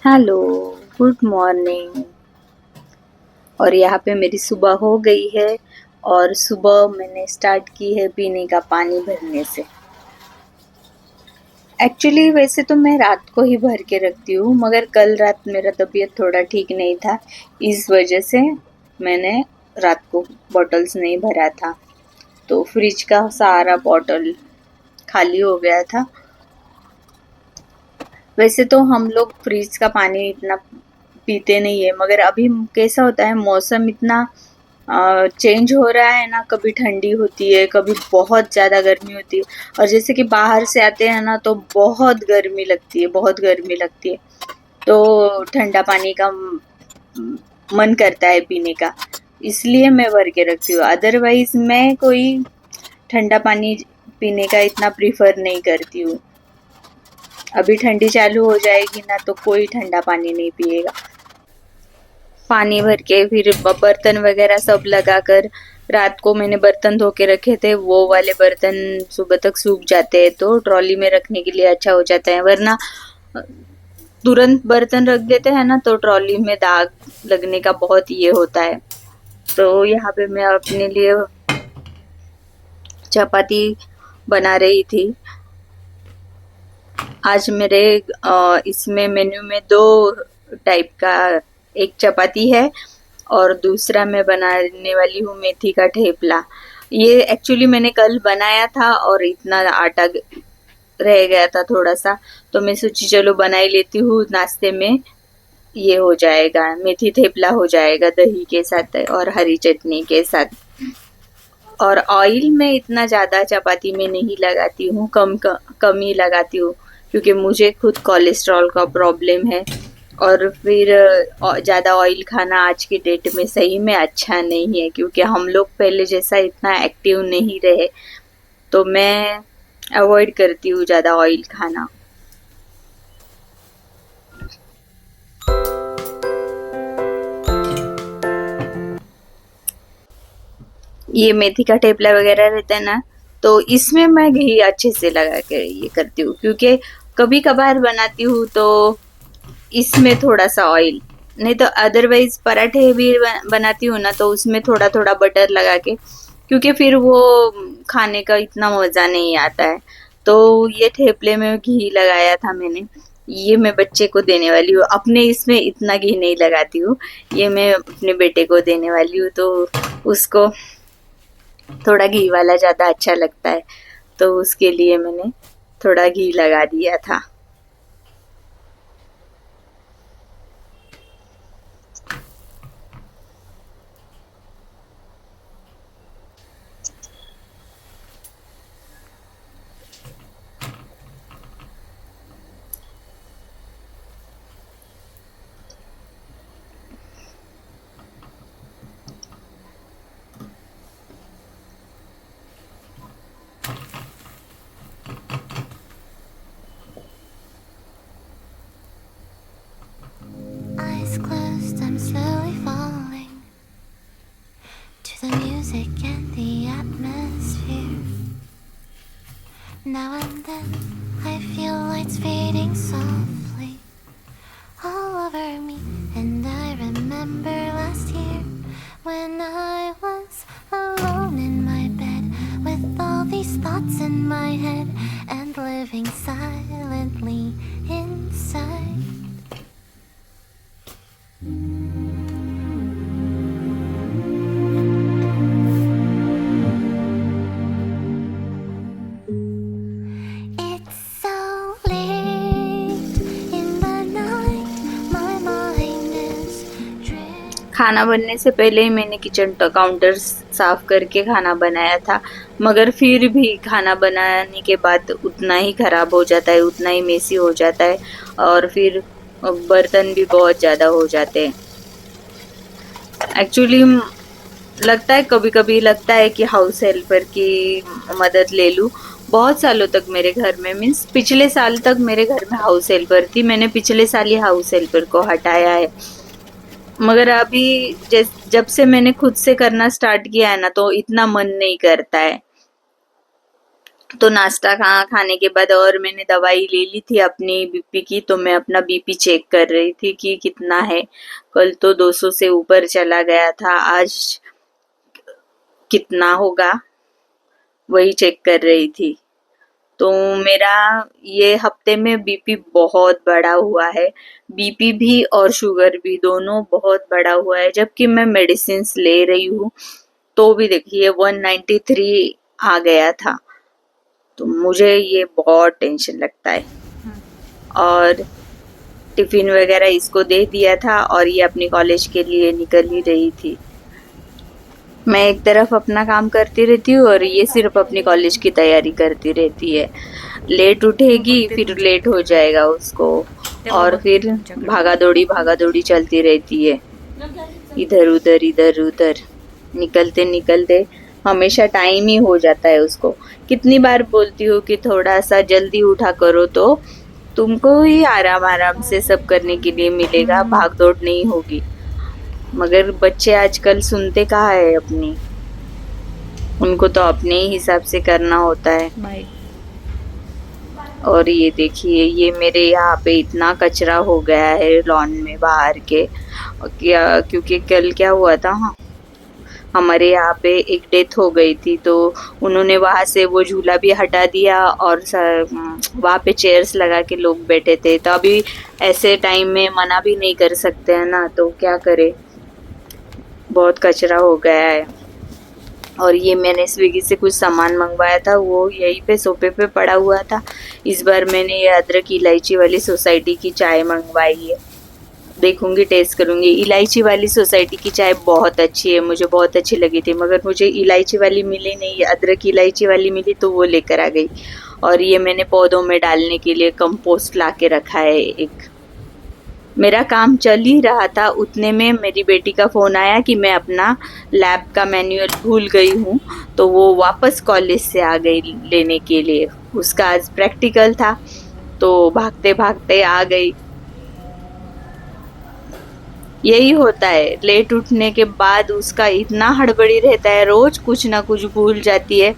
Hello, good morning. और यहाँ पे मेरी सुबह हो गई है और सुबह मैंने स्टार्ट की है पीने का पानी भरने से। एक्चुअली वैसे तो मैं रात को ही भर के रखती हूँ, मगर कल रात मेरा तबीयत थोड़ा ठीक नहीं था, इस वजह से मैंने रात को बॉटल्स नहीं भरा था। तो फ्रिज का सारा बॉटल खाली हो गया था। वैसे तो हम लोग फ्रिज का पानी इतना पीते नहीं है, मगर अभी कैसा होता है, मौसम इतना चेंज हो रहा है ना, कभी ठंडी होती है, कभी बहुत ज़्यादा गर्मी होती है। और जैसे कि बाहर से आते हैं ना, तो बहुत गर्मी लगती है, बहुत गर्मी लगती है। तो ठंडा पानी का मन करता है पीने का, इसलिए मैं भर के रखती हूँ। अदरवाइज मैं कोई ठंडा पानी पीने का इतना प्रीफर नहीं करती हूँ। अभी ठंडी चालू हो जाएगी ना, तो कोई ठंडा पानी नहीं पिएगा। पानी भर के फिर बर्तन वगैरह सब लगाकर, रात को मैंने बर्तन धो के रखे थे, वो वाले बर्तन सुबह तक सूख जाते हैं, तो ट्रॉली में रखने के लिए अच्छा हो जाता है। वरना तुरंत बर्तन रख देते हैं ना, तो ट्रॉली में दाग लगने का बहुत ये होता है। तो यहाँ पे मैं अपने लिए चपाती बना रही थी। आज मेरे इसमें मेन्यू में दो टाइप का, एक चपाती है और दूसरा मैं बनाने वाली हूँ मेथी का ठेपला। ये एक्चुअली मैंने कल बनाया था और इतना आटा रह गया था थोड़ा सा, तो मैं सोची चलो बना ही लेती हूँ, नाश्ते में ये हो जाएगा, मेथी ठेपला हो जाएगा दही के साथ और हरी चटनी के साथ। और ऑयल में इतना ज़्यादा चपाती में नहीं लगाती हूँ, कम ही लगाती हूँ, क्योंकि मुझे खुद कोलेस्ट्रॉल का प्रॉब्लम है। और फिर ज़्यादा ऑयल खाना आज की डेट में सही में अच्छा नहीं है, क्योंकि हम लोग पहले जैसा इतना एक्टिव नहीं रहे। तो मैं अवॉइड करती हूँ ज़्यादा ऑयल खाना। ये मेथी का ठेपला वगैरह रहता है ना, तो इसमें मैं घी अच्छे से लगा के ये करती हूँ, क्योंकि कभी कभार बनाती हूँ तो इसमें थोड़ा सा ऑयल, नहीं तो अदरवाइज पराठे भी बनाती हूँ ना, तो उसमें थोड़ा थोड़ा बटर लगा के, क्योंकि फिर वो खाने का इतना मज़ा नहीं आता है। तो ये ठेपले में घी लगाया था मैंने, ये मैं बच्चे को देने वाली हूँ। अपने इसमें इतना घी नहीं लगाती हूँ, ये मैं अपने बेटे को देने वाली हूँ, तो उसको थोड़ा घी वाला ज़्यादा अच्छा लगता है, तो उसके लिए मैंने थोड़ा घी लगा दिया था। Eyes closed, I'm slowly falling to the music and the atmosphere. Now and then I feel lights fading softly all over me, and I remember last year when I was alone in my bed with all these thoughts in my head and living silently inside. It's so late in the night, my mind is driven. खाना बनने से पहले ही मैंने kitchen counter साफ करके खाना बनाया था, मगर फिर भी खाना बनाने के बाद उतना ही खराब हो जाता है, उतना ही मेसी हो जाता है, और फिर बर्तन भी बहुत ज़्यादा हो जाते हैं। एक्चुअली लगता है, कभी कभी लगता है कि हाउस हेल्पर की मदद ले लूँ। बहुत सालों तक मेरे घर में, मीन्स पिछले साल तक मेरे घर में हाउस हेल्पर थी, मैंने पिछले साल ही हाउस हेल्पर को हटाया है। मगर अभी जब से मैंने खुद से करना स्टार्ट किया है ना, तो इतना मन नहीं करता है। तो नाश्ता खाने के बाद और मैंने दवाई ले ली थी अपनी बीपी की, तो मैं अपना बीपी चेक कर रही थी कि कितना है। कल तो 200 से ऊपर चला गया था, आज कितना होगा वही चेक कर रही थी। तो मेरा ये हफ्ते में बीपी बहुत बढ़ा हुआ है, बीपी भी और शुगर भी दोनों बहुत बढ़ा हुआ है, जबकि मैं मेडिसिन ले रही हूँ तो भी देखिए 193 आ गया था। तो मुझे ये बहुत टेंशन लगता है। और टिफिन वगैरह इसको दे दिया था और ये अपनी कॉलेज के लिए निकल ही रही थी। मैं एक तरफ अपना काम करती रहती हूँ और ये सिर्फ अपनी कॉलेज की तैयारी करती रहती है। लेट उठेगी फिर लेट हो जाएगा उसको, और फिर भागा दौड़ी चलती रहती है, इधर उधर निकलते निकलते हमेशा टाइम ही हो जाता है उसको। कितनी बार बोलती हूँ कि थोड़ा सा जल्दी उठा करो तो तुमको ही आराम आराम से सब करने के लिए मिलेगा, भाग दौड़ नहीं होगी। मगर बच्चे आजकल सुनते कहाँ है अपनी, उनको तो अपने ही हिसाब से करना होता है। और ये देखिए ये मेरे यहाँ पे इतना कचरा हो गया है लॉन में बाहर के, क्या क्योंकि कल क्या हुआ था, हाँ हमारे यहाँ पे एक डेथ हो गई थी, तो उन्होंने वहां से वो झूला भी हटा दिया और वहां पे चेयर्स लगा के लोग बैठे थे। तो अभी ऐसे टाइम में मना भी नहीं कर सकते हैं ना, तो क्या करे, बहुत कचरा हो गया है। और ये मैंने स्विगी से कुछ सामान मंगवाया था, वो यहीं पे सोफे पे पड़ा हुआ था। इस बार मैंने ये अदरक इलायची वाली सोसाइटी की चाय मंगवाई है, देखूंगी टेस्ट करूंगी। इलायची वाली सोसाइटी की चाय बहुत अच्छी है, मुझे बहुत अच्छी लगी थी, मगर मुझे इलायची वाली मिली नहीं, अदरक इलायची वाली मिली तो वो लेकर आ गई। और ये मैंने पौधों में डालने के लिए कंपोस्ट ला के रखा है एक। मेरा काम चल ही रहा था, उतने में मेरी बेटी का फ़ोन आया कि मैं अपना लैब का मैनुअल भूल गई हूँ, तो वो वापस कॉलेज से आ गई लेने के लिए। उसका आज प्रैक्टिकल था, तो भागते भागते आ गई। यही होता है, लेट उठने के बाद उसका इतना हड़बड़ी रहता है, रोज कुछ ना कुछ भूल जाती है।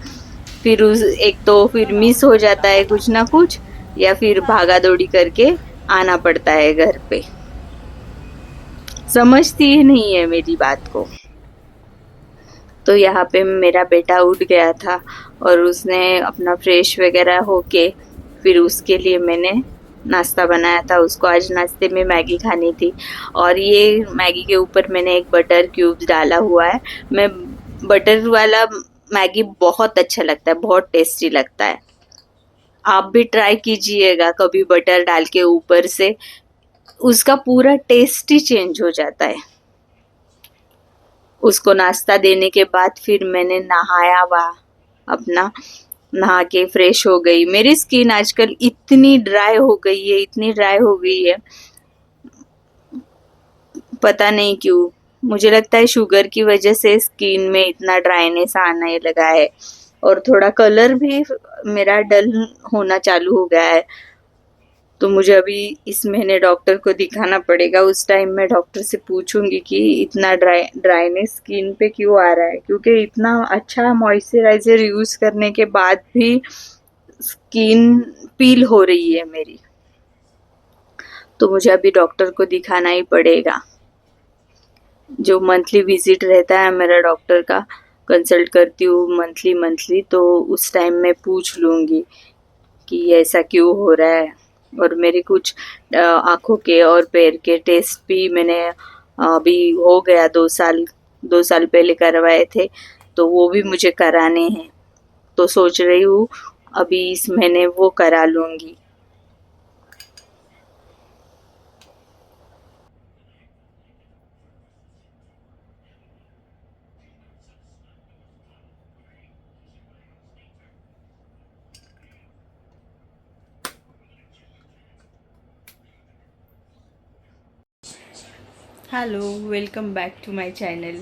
फिर उस एक तो फिर मिस हो जाता है कुछ ना कुछ, या फिर भागा दौड़ी करके आना पड़ता है घर पे। समझती ही नहीं है मेरी बात को। तो यहाँ पे मेरा बेटा उठ गया था और उसने अपना फ्रेश वगैरह होके फिर उसके लिए मैंने नाश्ता बनाया था। उसको आज नाश्ते में मैगी खानी थी, और ये मैगी के ऊपर मैंने एक बटर क्यूब्स डाला हुआ है। मैं बटर वाला मैगी बहुत अच्छा लगता है, बहुत टेस्टी लगता है। आप भी ट्राई कीजिएगा कभी बटर डाल के ऊपर से, उसका पूरा टेस्ट ही चेंज हो जाता है। उसको नाश्ता देने के बाद फिर मैंने नहाया अपना, नहा के फ्रेश हो गई। मेरी स्किन आजकल इतनी ड्राई हो गई है, इतनी ड्राई हो गई है, पता नहीं क्यों। मुझे लगता है शुगर की वजह से स्किन में इतना ड्राइनेस आने लगा है, और थोड़ा कलर भी मेरा डल होना चालू हो गया है। तो मुझे अभी इस महीने डॉक्टर को दिखाना पड़ेगा। उस टाइम मैं डॉक्टर से पूछूंगी कि इतना ड्राइनेस स्किन पे क्यों आ रहा है, क्योंकि इतना अच्छा मॉइस्चराइजर यूज करने के बाद भी स्किन पील हो रही है मेरी। तो मुझे अभी डॉक्टर को दिखाना ही पड़ेगा। जो मंथली विजिट रहता है मेरा डॉक्टर का, कंसल्ट करती हूँ मंथली, तो उस टाइम मैं पूछ लूँगी कि ऐसा क्यों हो रहा है। और मेरे कुछ आँखों के और पैर के टेस्ट भी मैंने अभी हो गया 2 साल पहले करवाए थे, तो वो भी मुझे कराने हैं। तो सोच रही हूँ अभी इस महीने वो करा लूँगी। Hello, welcome back to my channel.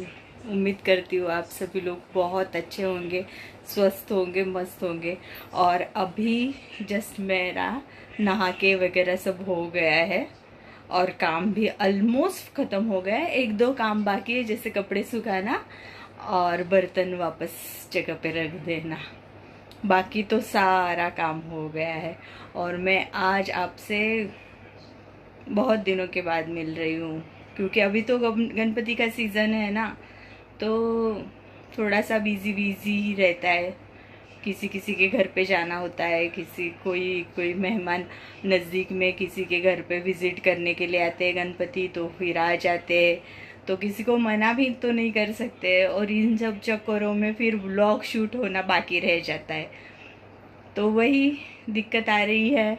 उम्मीद करती हूँ आप सभी लोग बहुत अच्छे होंगे, स्वस्थ होंगे, मस्त होंगे। और अभी जस्ट मेरा नहा के वगैरह सब हो गया है और काम भी ऑलमोस्ट ख़त्म हो गया है। 1-2 काम बाकी है, जैसे कपड़े सुखाना और बर्तन वापस जगह पे रख देना। बाकी तो सारा काम हो गया है। और मैं आज आपसे बहुत दिनों के बाद मिल रही हूँ, क्योंकि अभी तो गणपति का सीज़न है ना, तो थोड़ा सा बिजी बिजी रहता है। किसी किसी के घर पे जाना होता है, किसी कोई कोई मेहमान नज़दीक में किसी के घर पे विज़िट करने के लिए आते हैं गणपति, तो फिर आ जाते हैं। तो किसी को मना भी तो नहीं कर सकते, और इन सब चक्करों में फिर व्लॉग शूट होना बाकी रह जाता है। तो वही दिक्कत आ रही है,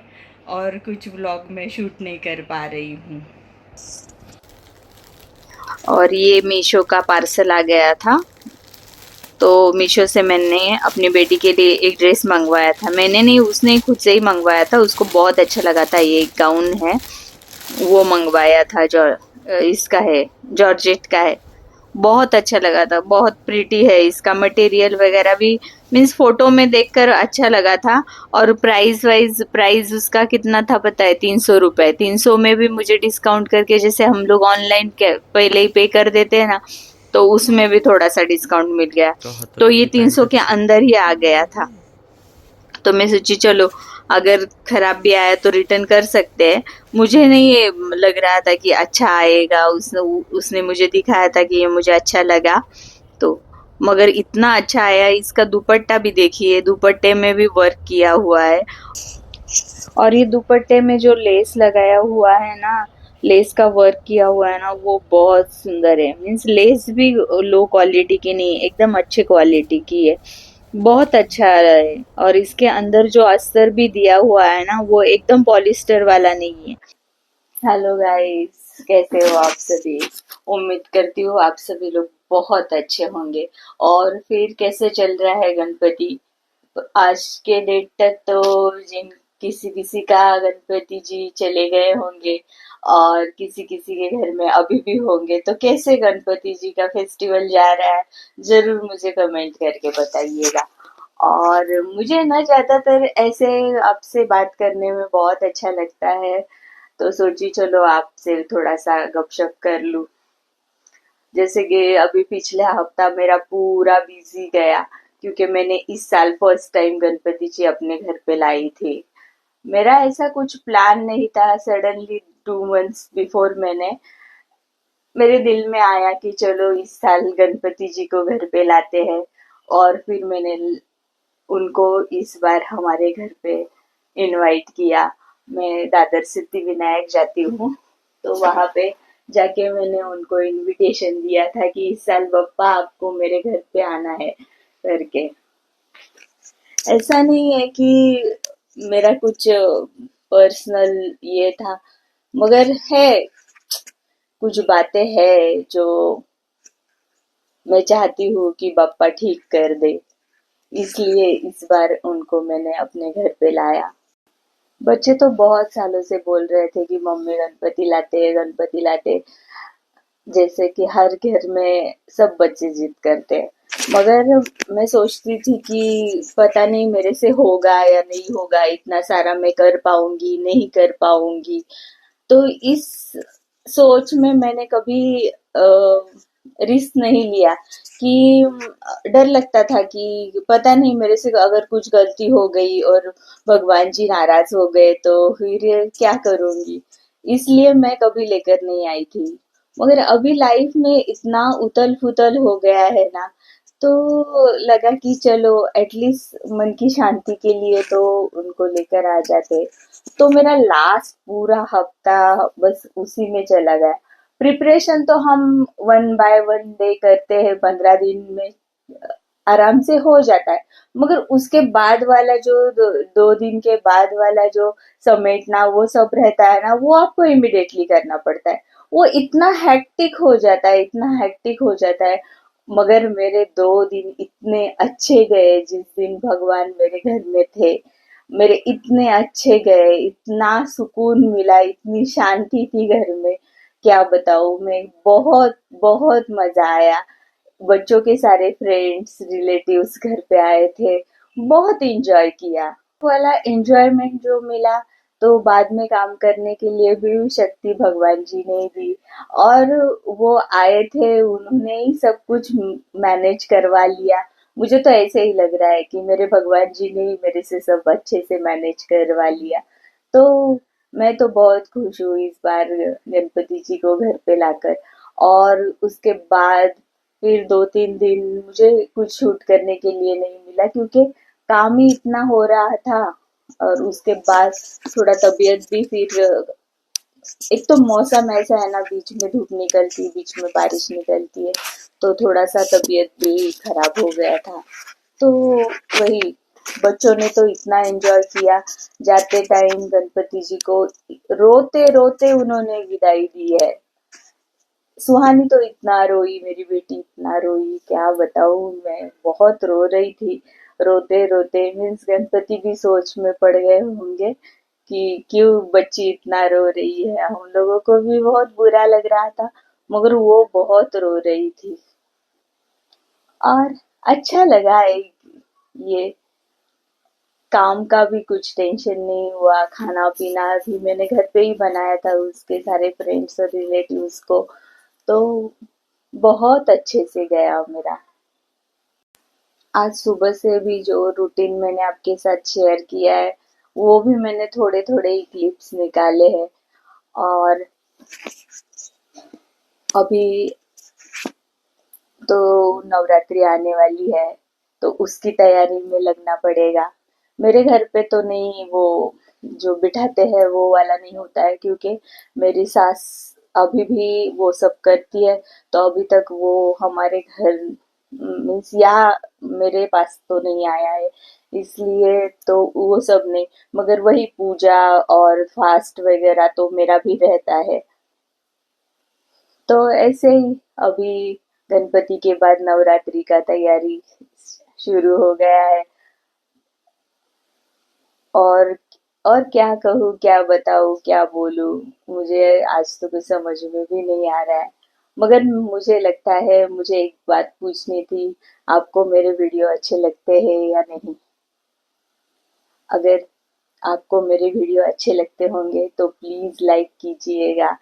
और कुछ व्लॉग में शूट नहीं कर पा रही हूँ। और ये मीशो का पार्सल आ गया था, तो मीशो से मैंने अपनी बेटी के लिए एक ड्रेस मंगवाया था। मैंने नहीं, उसने खुद से ही मंगवाया था, उसको बहुत अच्छा लगा था। ये एक गाउन है, वो मंगवाया था जो इसका है, जॉर्जेट का है। बहुत अच्छा लगा था, बहुत प्रीटी है, इसका मटेरियल वगैरह भी मीन्स फोटो में देखकर अच्छा लगा था। और प्राइस उसका कितना था पता है? 300 रुपए। 300 में भी मुझे डिस्काउंट करके, जैसे हम लोग ऑनलाइन पहले ही पे कर देते हैं ना, तो उसमें भी थोड़ा सा डिस्काउंट मिल गया। तो ये 300 के अंदर ही आ गया था। तो मैं सोची चलो, अगर खराब भी आया तो रिटर्न कर सकते हैं। मुझे नहीं ये लग रहा था कि अच्छा आएगा, उसने मुझे दिखाया था कि ये मुझे अच्छा लगा, तो मगर इतना अच्छा आया। इसका दुपट्टा भी देखिए, दुपट्टे में भी वर्क किया हुआ है। और ये दुपट्टे में जो लेस लगाया हुआ है ना, लेस का वर्क किया हुआ है ना, वो बहुत सुंदर है। मीन्स लेस भी लो क्वालिटी की नहीं, एकदम अच्छे क्वालिटी की है। बहुत अच्छा है। और इसके अंदर जो अस्तर भी दिया हुआ है ना, वो एकदम पॉलिस्टर वाला नहीं है। हेलो गाइस, कैसे हो आप सभी? उम्मीद करती हूँ आप सभी लोग बहुत अच्छे होंगे। और फिर कैसे चल रहा है गणपति? आज के डेट तक तो जिन किसी किसी का गणपति जी चले गए होंगे, और किसी किसी के घर में अभी भी होंगे। तो कैसे गणपति जी का फेस्टिवल जा रहा है, जरूर मुझे कमेंट करके बताइएगा। और मुझे ना ज्यादातर ऐसे आपसे बात करने में बहुत अच्छा लगता है, तो सोची चलो आपसे थोड़ा सा गपशप कर लूं। जैसे कि अभी पिछला हफ्ता मेरा पूरा बिजी गया, क्योंकि मैंने इस साल फर्स्ट टाइम गणपति जी अपने घर पे लाई थी। मेरा ऐसा कुछ प्लान नहीं था, सडनली 2 मंथ्स बिफोर मेरे दिल में आया कि चलो इस साल गणपति जी को घर पे लाते हैं। और फिर मैंने उनको इस बार हमारे घर पे इनवाइट किया। मैं दादर सिद्धि विनायक जाती हूँ, तो वहां पे जाके मैंने उनको इनविटेशन दिया था कि इस साल बप्पा आपको मेरे घर पे आना है करके। ऐसा नहीं है कि मेरा कुछ पर्सनल ये था, मगर है कुछ बातें है जो मैं चाहती हूँ कि बप्पा ठीक कर दे। इसलिए इस बार उनको मैंने अपने घर पे लाया। बच्चे तो बहुत सालों से बोल रहे थे कि मम्मी गणपति लाते, गणपति लाते। जैसे कि हर घर में सब बच्चे जिद करते हैं। मगर मैं सोचती थी कि पता नहीं मेरे से होगा या नहीं होगा, इतना सारा मैं कर पाऊंगी नहीं कर पाऊंगी। तो इस सोच में मैंने कभी रिस्क नहीं लिया, कि डर लगता था कि पता नहीं मेरे से अगर कुछ गलती हो गई और भगवान जी नाराज हो गए तो फिर क्या करूंगी। इसलिए मैं कभी लेकर नहीं आई थी। मगर अभी लाइफ में इतना उथल पुथल हो गया है ना, तो लगा कि चलो एटलीस्ट मन की शांति के लिए तो उनको लेकर आ जाते। तो मेरा लास्ट पूरा हफ्ता बस उसी में चला गया। प्रिपरेशन तो हम 1 बाय 1 डे करते हैं, 15 दिन में आराम से हो जाता है। मगर उसके बाद वाला जो 2 दिन के बाद वाला जो समेटना वो सब रहता है ना, वो आपको इमिडिएटली करना पड़ता है। वो इतना हेक्टिक हो जाता है, इतना हेक्टिक हो जाता है। मगर मेरे 2 दिन इतने अच्छे गए, जिस दिन भगवान मेरे घर में थे, मेरे इतने अच्छे गए, इतना सुकून मिला, इतनी शांति थी घर में, क्या बताऊं मैं। बहुत बहुत मजा आया। बच्चों के सारे फ्रेंड्स रिलेटिव्स घर पे आए थे, बहुत एंजॉय किया। वाला एंजॉयमेंट जो मिला, तो बाद में काम करने के लिए भी शक्ति भगवान जी ने दी। और वो आए थे, उन्होंने ही सब कुछ मैनेज करवा लिया। मुझे तो ऐसे ही लग रहा है कि मेरे भगवान जी ने ही मेरे से सब अच्छे से मैनेज करवा लिया। तो मैं तो बहुत खुश हूँ इस बार गणपति जी को घर पे लाकर। और उसके बाद फिर 2-3 दिन मुझे कुछ शूट करने के लिए नहीं मिला, क्योंकि काम ही इतना हो रहा था। और उसके बाद थोड़ा तबीयत भी फिर, एक तो मौसम ऐसा है ना, बीच में धूप निकलती, बीच में बारिश निकलती है, तो थोड़ा सा तबीयत भी खराब हो गया था। तो वही, बच्चों ने तो इतना एंजॉय किया। जाते टाइम गणपति जी को रोते रोते उन्होंने विदाई दी है। सुहानी तो इतना रोई, मेरी बेटी इतना रोई, क्या बताऊं, मैं बहुत रो रही थी। रोते रोते मीन्स गणपति भी सोच में पड़ गए होंगे कि क्यों बच्ची इतना रो रही है। हम लोगों को भी बहुत बुरा लग रहा था, मगर वो बहुत रो रही थी। और अच्छा लगा ये काम का भी कुछ टेंशन नहीं हुआ। खाना पीना भी मैंने घर पे ही बनाया था उसके सारे फ्रेंड्स और रिलेटिव्स को। तो बहुत अच्छे से गया मेरा। आज सुबह से भी जो रूटीन मैंने आपके साथ शेयर किया है, वो भी मैंने थोड़े थोड़े ही क्लिप्स निकाले हैं। और अभी तो नवरात्रि आने वाली है, तो उसकी तैयारी में लगना पड़ेगा। मेरे घर पे तो नहीं, वो जो बिठाते हैं वो वाला नहीं होता है, क्योंकि मेरी सास अभी भी वो सब करती है। तो अभी तक वो हमारे घर मीन्स यहाँ मेरे पास तो नहीं आया है, इसलिए तो वो सब नहीं। मगर वही पूजा और फास्ट वगैरह तो मेरा भी रहता है। तो ऐसे ही अभी गणपति के बाद नवरात्रि का तैयारी शुरू हो गया है। और और क्या कहूँ, क्या बताऊँ, क्या बोलूँ, मुझे आज तो कुछ समझ में भी नहीं आ रहा है। मगर मुझे लगता है मुझे एक बात पूछनी थी, आपको मेरे वीडियो अच्छे लगते हैं या नहीं? अगर आपको मेरे वीडियो अच्छे लगते होंगे तो प्लीज लाइक कीजिएगा,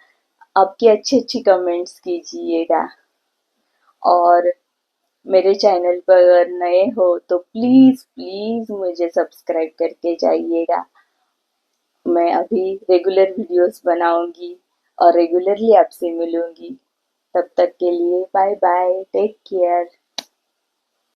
आपकी अच्छी अच्छी कमेंट्स कीजिएगा। और मेरे चैनल पर अगर नए हो तो प्लीज प्लीज मुझे सब्सक्राइब करके जाइएगा। मैं अभी रेगुलर वीडियोस बनाऊंगी और रेगुलरली आपसे मिलूंगी। तब तक के लिए बाय बाय, टेक केयर।